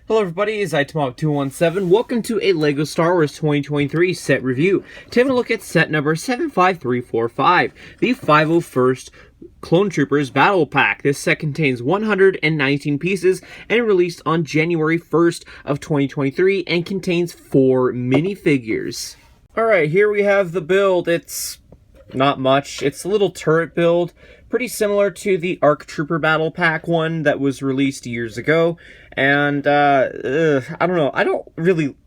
Hello everybody, it's TMOG 217. Welcome to a LEGO Star Wars 2023 set review. Today I'm going to look at set number 75345, the 501st Clone Troopers Battle Pack. This set contains 119 pieces and released on January 1st of 2023 and contains 4 minifigures. Alright, here we have the build. It's not much. It's a little turret build, pretty similar to the ARC Trooper Battle Pack one that was released years ago. And, I don't know. I don't really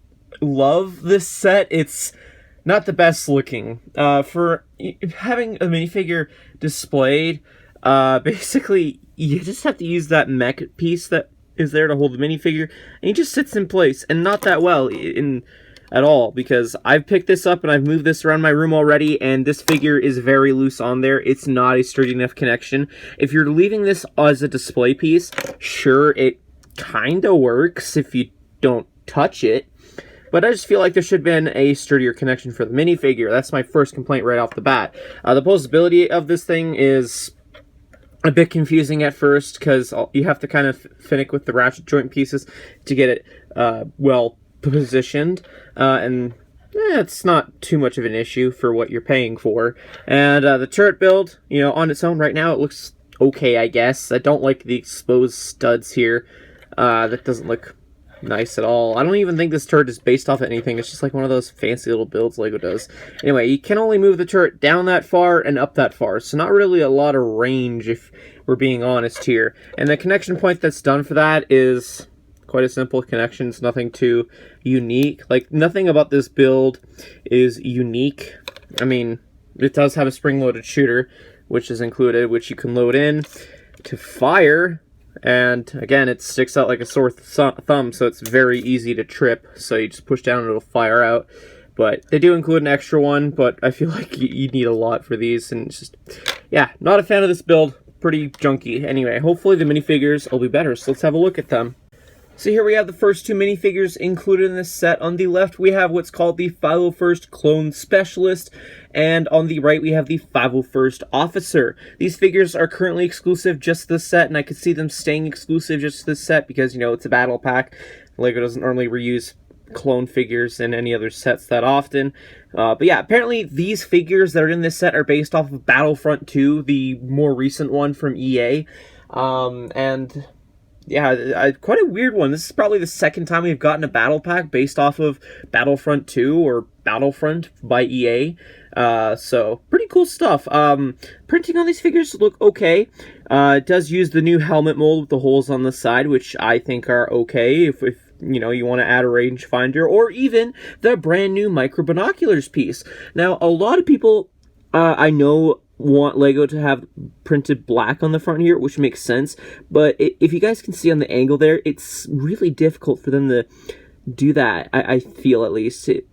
love this set. It's not the best looking. For having a minifigure displayed, basically, you just have to use that mech piece that is there to hold the minifigure, and he just sits in place, and not that well at all, because I've picked this up and I've moved this around my room already, and this figure is very loose on there. It's not a sturdy enough connection. If you're leaving this as a display piece, sure, it kinda works if you don't touch it, but I just feel like there should have been a sturdier connection for the minifigure. That's my first complaint right off the bat. The posability of this thing is a bit confusing at first, because you have to kind of finick with the ratchet joint pieces to get it well positioned, and it's not too much of an issue for what you're paying for. And the turret build, on its own right now, it looks okay, I guess. I don't like the exposed studs here. That doesn't look nice at all. I don't even think this turret is based off of anything. It's just like one of those fancy little builds LEGO does. Anyway, you can only move the turret down that far and up that far, so not really a lot of range if we're being honest here. And the connection point that's done for that is quite a simple connection. It's nothing too unique. Like, nothing about this build is unique. I mean, it does have a spring-loaded shooter, which is included, which you can load in to fire. And again, it sticks out like a sore thumb, so it's very easy to trip. So you just push down and it'll fire out. But they do include an extra one, but I feel like you need a lot for these. And it's just, yeah, not a fan of this build. Pretty junky. Anyway, hopefully the minifigures will be better, so let's have a look at them. So here we have the first 2 minifigures included in this set. On the left, we have what's called the 501st Clone Specialist, and on the right, we have the 501st Officer. These figures are currently exclusive just to this set, and I could see them staying exclusive just to this set because, it's a battle pack. LEGO doesn't normally reuse clone figures in any other sets that often. But yeah, apparently these figures that are in this set are based off of Battlefront 2, the more recent one from EA. And yeah, quite a weird one. This is probably the second time we've gotten a battle pack based off of Battlefront 2 or Battlefront by EA. So pretty cool stuff. Printing on these figures look okay. It does use the new helmet mold with the holes on the side, which I think are okay if you want to add a rangefinder, or even the brand new micro binoculars piece. Now, a lot of people I know want LEGO to have printed black on the front here, which makes sense, but if you guys can see on the angle there, it's really difficult for them to do that. I feel, at least it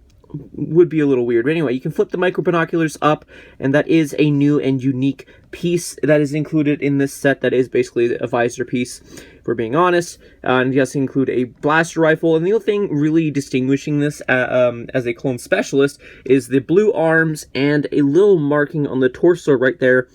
would be a little weird. But anyway, you can flip the micro binoculars up, and that is a new and unique piece that is included in this set. That is basically a visor piece, if we're being honest. And you also include a blaster rifle, and the other thing really distinguishing this as a clone specialist is the blue arms and a little marking on the torso right there.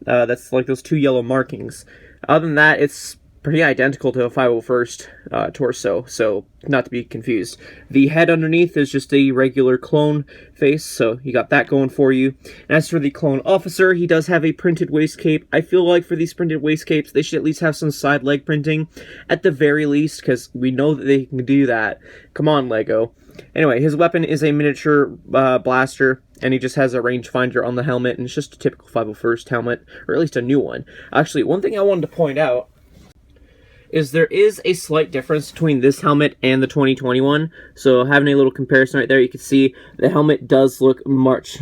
That's like those 2 yellow markings. Other than that, it's pretty identical to a 501st torso, so not to be confused. The head underneath is just a regular clone face, so you got that going for you. And as for the clone officer, he does have a printed waist cape. I feel like for these printed waist capes, they should at least have some side leg printing, at the very least, because we know that they can do that. Come on, LEGO. Anyway, his weapon is a miniature blaster, and he just has a rangefinder on the helmet, and it's just a typical 501st helmet, or at least a new one. Actually, one thing I wanted to point out is there is a slight difference between this helmet and the 2021. So having a little comparison right there, you can see the helmet does look much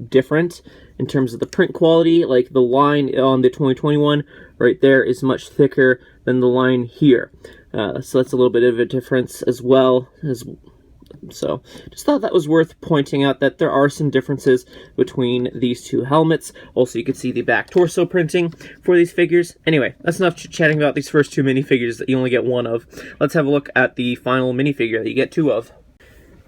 different in terms of the print quality. Like, the line on the 2021 right there is much thicker than the line here. So that's a little bit of a difference as well. So just thought that was worth pointing out, that there are some differences between these 2 helmets. Also, you can see the back torso printing for these figures. Anyway, that's enough chatting about these first 2 minifigures that you only get 1 of. Let's have a look at the final minifigure that you get 2 of.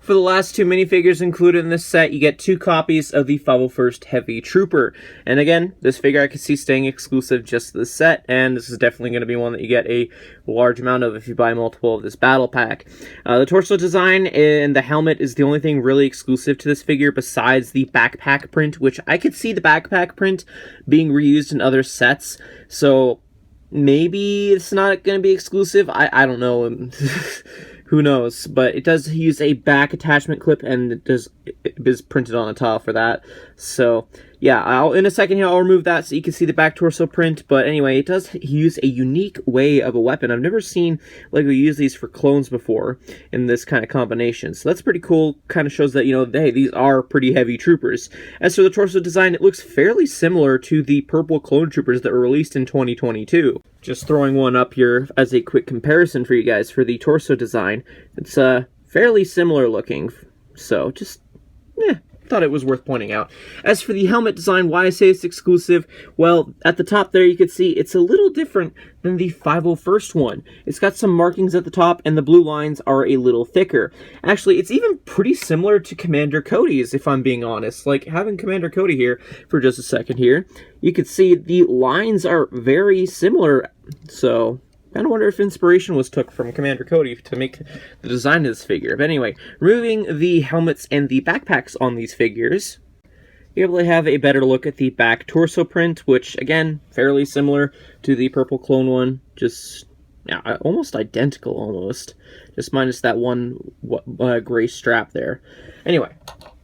For the last two minifigures included in this set, you get 2 copies of the 501st Heavy Trooper. And again, this figure I could see staying exclusive just to the set, and this is definitely going to be one that you get a large amount of if you buy multiple of this battle pack. The torso design and the helmet is the only thing really exclusive to this figure besides the backpack print, which I could see the backpack print being reused in other sets, so maybe it's not going to be exclusive. I don't know. Who knows? But it does use a back attachment clip, and it is printed on the top for that. So yeah, in a second here I'll remove that so you can see the back torso print. But anyway, it does use a unique way of a weapon. I've never seen LEGO use these for clones before in this kind of combination. So that's pretty cool. Kind of shows that, you know, hey, these are pretty heavy troopers. As for the torso design, it looks fairly similar to the purple clone troopers that were released in 2022. Just throwing one up here as a quick comparison for you guys for the torso design. It's fairly similar looking, so just thought it was worth pointing out. As for the helmet design, why I say it's exclusive, well, at the top there you can see it's a little different than the 501st one. It's got some markings at the top, and the blue lines are a little thicker. Actually, it's even pretty similar to Commander Cody's, if I'm being honest. Like, having Commander Cody here for just a second here, you can see the lines are very similar, so I kind of wonder if inspiration was took from Commander Cody to make the design of this figure. But anyway, removing the helmets and the backpacks on these figures, you're able to have a better look at the back torso print, which, again, fairly similar to the purple clone one. Just, yeah, almost identical, almost. Just minus that one gray strap there. Anyway,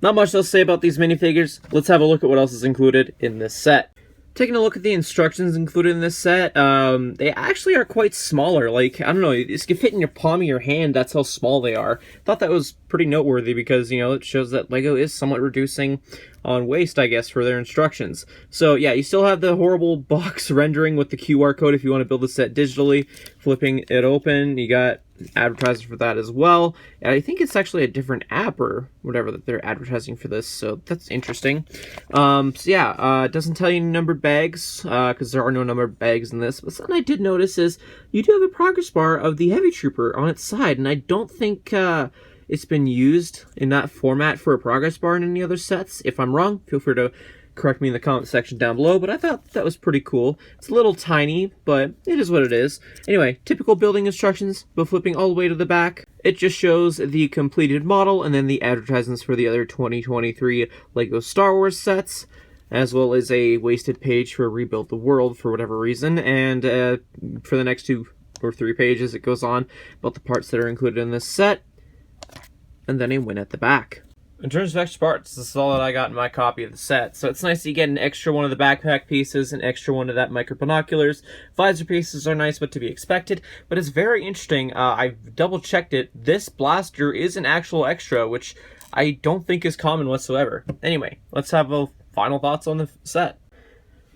not much else to say about these minifigures. Let's have a look at what else is included in this set. Taking a look at the instructions included in this set, they actually are quite smaller. Like, I don't know, this can fit in your palm of your hand, that's how small they are. Thought that was pretty noteworthy because, you know, it shows that LEGO is somewhat reducing on waste, I guess, for their instructions. So, yeah, you still have the horrible box rendering with the QR code if you want to build the set digitally. Flipping it open, you got advertising for that as well. And I think it's actually a different app or whatever that they're advertising for this, so that's interesting. So yeah, it doesn't tell you numbered bags, because there are no numbered bags in this, but something I did notice is you do have a progress bar of the Heavy Trooper on its side, and I don't think it's been used in that format for a progress bar in any other sets. If I'm wrong, feel free to correct me in the comment section down below, but I thought that was pretty cool. It's a little tiny, but it is what it is. Anyway, typical building instructions, but flipping all the way to the back, it just shows the completed model and then the advertisements for the other 2023 LEGO Star Wars sets, as well as a wasted page for Rebuild the World for whatever reason, and for the next 2 or 3 pages it goes on about the parts that are included in this set, and then a win at the back. In terms of extra parts, this is all that I got in my copy of the set. So it's nice that you get an extra one of the backpack pieces, an extra one of that micro binoculars. Visor pieces are nice, but to be expected. But it's very interesting. I've double checked it. This blaster is an actual extra, which I don't think is common whatsoever. Anyway, let's have a final thoughts on the set.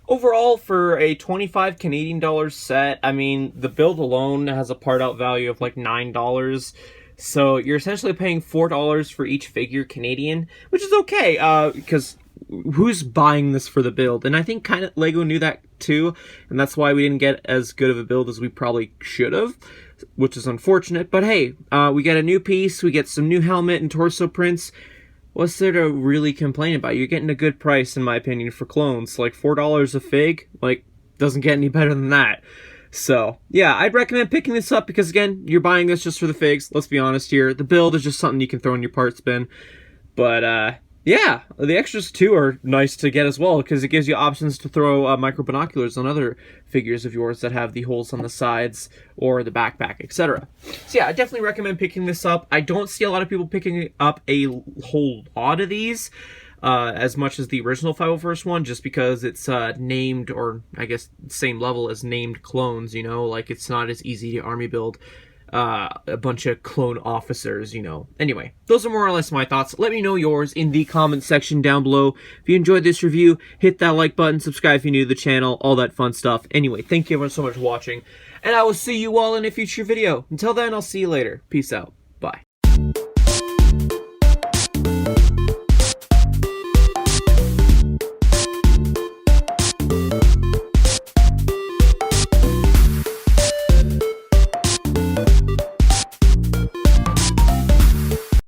Overall, for a $25 Canadian set, I mean, the build alone has a part out value of like $9. So you're essentially paying $4 for each figure Canadian, which is okay, because who's buying this for the build? And I think kind of LEGO knew that too, and that's why we didn't get as good of a build as we probably should have, which is unfortunate. But hey, we get a new piece, we get some new helmet and torso prints. What's there to really complain about? You're getting a good price, in my opinion, for clones. Like $4 a fig, like, doesn't get any better than that. So, yeah, I'd recommend picking this up because, again, you're buying this just for the figs. Let's be honest here. The build is just something you can throw in your parts bin. But, yeah, the extras, too, are nice to get as well because it gives you options to throw micro binoculars on other figures of yours that have the holes on the sides or the backpack, etc. So, yeah, I definitely recommend picking this up. I don't see a lot of people picking up a whole lot of these. As much as the original 501st one, just because it's named, or I guess same level as named clones, you know, like it's not as easy to army build a bunch of clone officers, you know. Anyway, those are more or less my thoughts. Let me know yours in the comment section down below. If you enjoyed this review, hit that like button, subscribe if you're new to the channel, all that fun stuff. Anyway, thank you everyone so much for watching, and I will see you all in a future video. Until then, I'll see you later. Peace out.